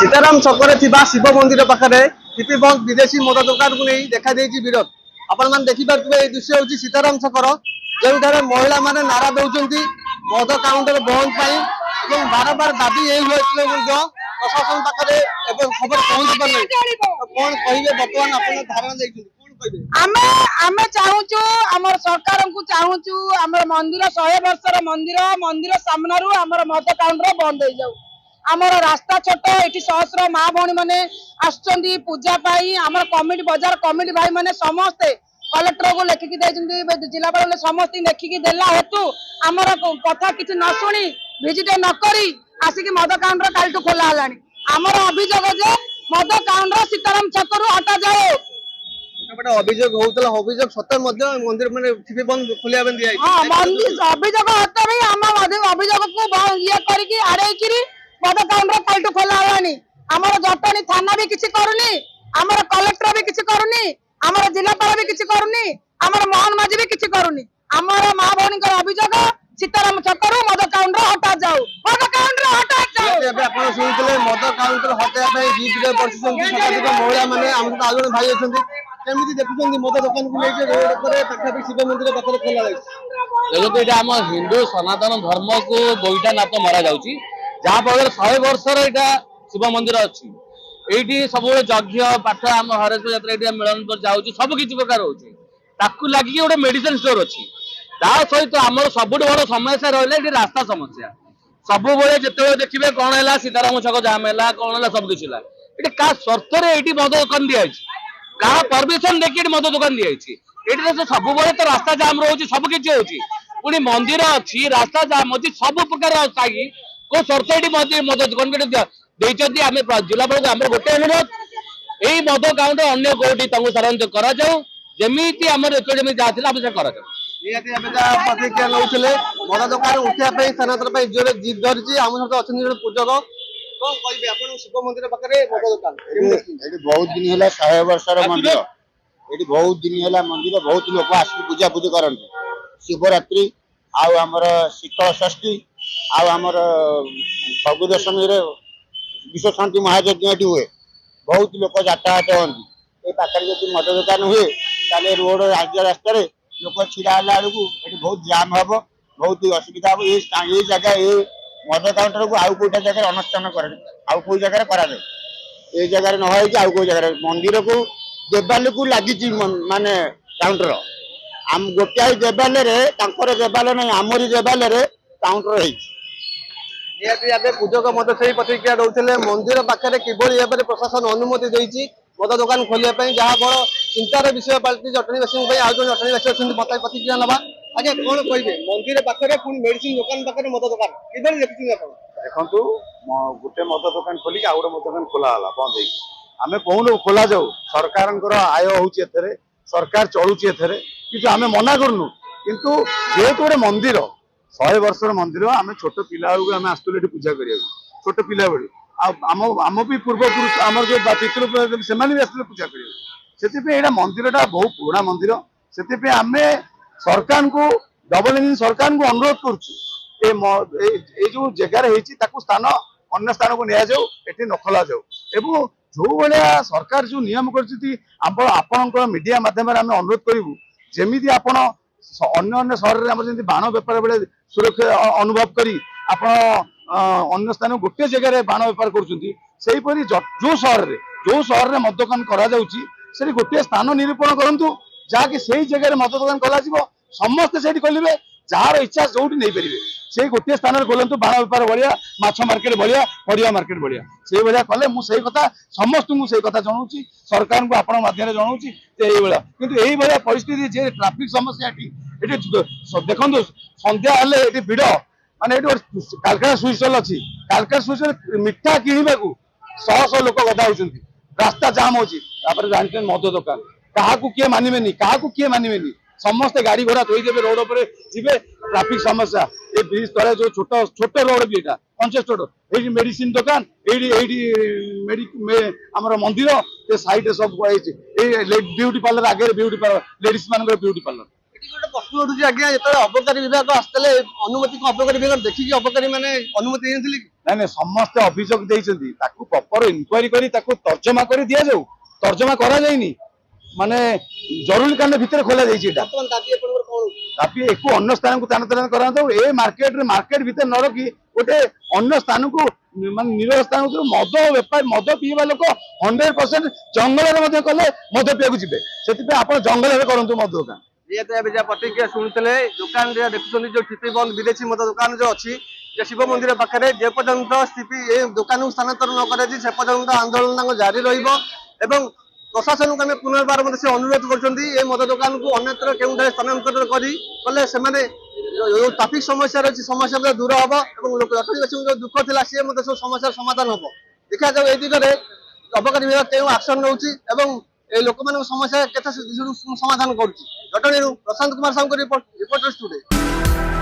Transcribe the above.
सीताराम छकरे शिव मंदिर पाखे सीपी बंद विदेशी मद दुकान को नहीं देखा विरोध आपण मैंने देखिपे दृश्य हूँ सीताराम छकर जो महिला मैंने नारा दौरान मद काउंटर बंद बार बार दाबी प्रशासन पाखे खबर पहुंची पारे कौन कहे बर्तमान आप धारणा आमे चाहूचु हमर सरकार को चाहूचु हमर मंदिर 100 वर्षर मंदिर मंदिर सामना हमर मद काउंटर बंद हो जाऊ आमर रास्ता छोट ये सहस्र माँ भौणी मैंने आसुँच पूजा आमर कमिटी बजार कमिटी भाई मैंने समस्ते कलेक्टर को लेखिकी जिलापाल समस्त लेखिकी देला हेतु आमर कथा किसी न शुणी विजिट नक आसिक मद काउंटर कालू खोला आमर अभियोग जे मद काउंटर सीताराम छकरू हटा जाओ अभियोग होता अभियोग सत्य मंदिर मैंने बंद खोलिया अभियोग हटा भी आम अभियोग को ये करके आड़े मद काउंटर कालू खोला आमर जटणी थाना भी किसी करूनी आमर कलेक्टर भी किसी करूनी आमर जिलापाल भी किसी करूनी आमर मोहन माझी भी किसी करूनी आमर माँ भौणी अभियोग सीताराम छकरू मद काउंटर हटा जाऊ मद काउंटर हटा जाऊ शुणुते मद काउंटर हटाया महिला मैंने आम सहित आज भाई अच्छा केमी देखुं मद दुकान को लेकर रोड पर पाखापी शिव मंदिर पाखे खोला देखो ये आम हिंदू सनातन धर्म को गोईठा नाच मरा जाऊँगी जहाँ फल 100 वर्षर यहाँ शिव मंदिर अच्छी ये सब यज्ञ पाठ आम हरेश्वर यात्रा ये मिलन पर जाऊँगी सब किसी प्रकार हो लगे गोटे मेडिसिन स्टोर अच्छी ता सहित आम सब बड़ समस्या रहा ये रास्ता समस्या सब जिते देखिए कौन है सीताराम छक जाम है कौन है सब किसी ये क्या सर्त ये मद दुकान दिखाई क्या परमिशन देखिए मद दुकान दिखाई ये सब तो रास्ता जाम रोचे सब किसी हो पुणी मंदिर अच्छी रास्ता जाम अच्छी सब प्रकार को सर्त ये मद दुकान देखते आम जिलापाल आम गोटे अनुरोध यही मद काउंटर अन्य कौटी स्थानांतरित करमी आम जहाँ करा प्रतिक्रिया नौले मद दुकान उठाई स्थानांतर जिद धरी आम सहित अच्छे पूजक कौन कहे शिव मंदिर पाखे मद दुकान बहुत दिन है 100 वर्षर मंदिर ये बहुत दिन है मंदिर बहुत लोग आसिक पूजा पूजी करते शिवरात्रि आमर शीतल षष्ठी आमर फगु दशमी विश्व शांति महायज्ञ हुए बहुत लोग यातायात हमें ये पाखे जब मद दुकान हुए ताले रोड राज्य रास्तार लोक छिड़ा बेलू ये बहुत जाम हम बहुत असुविधा हम ये जगह ये मद काउंटर को आउ कोई जगह अनुष्ठान कौ जगह करा ये जगह न आउ कोई जगह मंदिर को देवाल को लगी माने काउंटर आम गोटाए देवाल देवाल नहीं आमरी देवाल काउंटर है पूजक मत से प्रतिक्रिया दौले मंदिर पाखे किभली भाव में प्रशासन अनुमति देती मद दुकान खोलिया जहाँ फल चिंतार विषय पलटि जटणीवासी आज जो जटणीवासी अच्छे मत प्रतिक्रिया ना आगे कौन कहे मंदिर पाखे पुणी मेडिसिन दुकान पाखे मद दुकान कि देखु गोटे मद दुकान खोलिक आ गए मद दुकान खोला बंद आम कहून खोला जाऊ सरकार आय होची सरकार चलुची कि आम मना करूँ किंतु जेहेतु गोटे मंदिर 100 वर्षर मंदिर आम छोट पिला बेलू आम आसुले पूजा करा छोट पिला बेलू आम भी पूर्वपुरुष आम जो पितृ से भी आसते पूजा करा मंदिरटा बहुत पुराना मंदिर से आम सरकार को डबल इंजिन सरकार को अनुरोध करुँ जो जगार स्थान अन्य स्थान को नि जाऊ ये न खोल जाऊ एवं जो भाया सरकार जो नियम कर मीडिया मध्यम अनुरोध करूँ जमी आपण अन्य सहर में बाण बेपार बेले सुरक्षा अनुभव करी अन्य स्थान गोटे जगह बाण बेपार करपरी जो सहर में मद दुकान कर गोटे स्थान निरूपण करूँ जहाँकि से जगह मद दुकान कर समस्ते से खोलेंगे जार इच्छा जो नहीं पारे से गोटे स्थान खोलतु बाण बेपार भाया माछ मार्केट भाया परिया मार्केट भाया से भाया कले मुझे कथा समस्त मुझे कथा जनाऊँगी सरकार को आपण माध्यम जनाऊँगी कि यही भाया परिस्थिति जे ट्राफिक समस्या देखो सन्ध्या हेल्ले ये भिड़ माने कालका स्वीट स्टल अच्छी कालका स्वीट स्टल मिठा किणवा को 100 लोक गदा होती रास्ता जाम हो जानते मद दुकान क्या किए मानवे क्या मानवे समस्ते गाड़ी घोड़ा थोदेवे रोड पर जी ट्राफिक समस्या ये ब्रिज तले जो छोट छोट रोड भी यहाँ कंजेस्टेड ये मेडिसिन दुकान आमर मंदिर ये साइड सब ब्यूटी पार्लर आगे ब्यूटी पार्लर लेडीज मान ब्यूटी पार्लर प्रश्न उठुची आज्ञा जो अबकारी विभाग आसते अनुमति को अबकारी विभाग देखिए अबकारी मैंने अनुमति ନାଇଁ ସମସ୍ତେ ଅଭିଯୋଗ ଦେଇଛନ୍ତି ତାକୁ ପ୍ରପର ଇନକ୍ୱାରି କରି ତାକୁ ତର୍ଜମା କରି ଦିଆଯାଉ। ତର୍ଜମା କରାଯାଇନି ମାନେ ଜରୁରୀକାଳୀନ ଭିତରେ ଖୋଲା ଯାଇଛି ଏଇଟା। ଦାବି ଏକୁ ଅନ୍ୟ ସ୍ଥାନକୁ ସ୍ଥାନାନ୍ତରଣ କରାଯାଉ। ଏ ମାର୍କେଟ ଭିତରେ ନ ରଖି ଗୋଟେ ଅନ୍ୟ ସ୍ଥାନକୁ ମାନେ ନିରହ ସ୍ଥାନକୁ ମଦ ବେପାର ମଦ ପିଇବା ଲୋକ 100% ଜଙ୍ଗଲରେ ମଧ୍ୟ କଲେ ମଦ ପିଇବାକୁ ଯିବେ। ସେଥିପାଇଁ ଆପଣ ଜଙ୍ଗଲରେ କରନ୍ତୁ ମଦ ଦୋକାନ। ଯେହେତୁ ଏବେ ଯାହା ପ୍ରତିକ୍ରିୟା ଶୁଣିଥିଲେ ଦୋକାନ ଦେଖୁଛନ୍ତି ଯୋଉ ଟିପି ବନ୍ଦ ବିଦେଶୀ ମଦ ଦୋକାନ ଯୋଉ ଅଛି ଯେ ଶିବ ମନ୍ଦିର ପାଖରେ ଯେ ପର୍ଯ୍ୟନ୍ତ ସ୍ଥିତି ଏ ଦୋକାନକୁ ସ୍ଥାନାନ୍ତର ନ କରାଯାଇଛି ସେ ପର୍ଯ୍ୟନ୍ତ ଆନ୍ଦୋଳନ ତାଙ୍କ ଜାରି ରହିବ ଏବଂ ପ୍ରଶାସନକୁ ଆମେ ପୁନର୍ବାର ମଧ୍ୟ ସେ ଅନୁରୋଧ କରୁଛନ୍ତି ଏ ମଦ ଦୋକାନକୁ ଅନ୍ୟତ୍ର କେଉଁଠାରେ ସ୍ଥାନାନ୍ତର କରି କଲେ ସେମାନେ ଯୋଉ ଟ୍ରାଫିକ ସମସ୍ୟା ରହିଛି ସମସ୍ୟା ମଧ୍ୟ ଦୂର ହବ ଏବଂ ଜଟଣୀବାସୀଙ୍କୁ ଯୋଉ ଦୁଃଖ ଥିଲା ସିଏ ମଧ୍ୟ ସବୁ ସମସ୍ୟାର ସମାଧାନ ହବ। ଦେଖାଯାଉ ଏଇ ଦିଗରେ ଅବକାରୀ ବିଭାଗ କେଉଁ ଆକ୍ସନ ନେଉଛି ଏବଂ এই ଲୋକମାନଙ୍କ ସମସ୍ୟା କେତେ ସମାଧାନ କରୁଛି। ଜଟଣୀରୁ ପ୍ରଶାନ୍ତ କୁମାର ସାହୁଙ୍କ ରିପୋର୍ଟର ଷ୍ଟୁଡିଓ।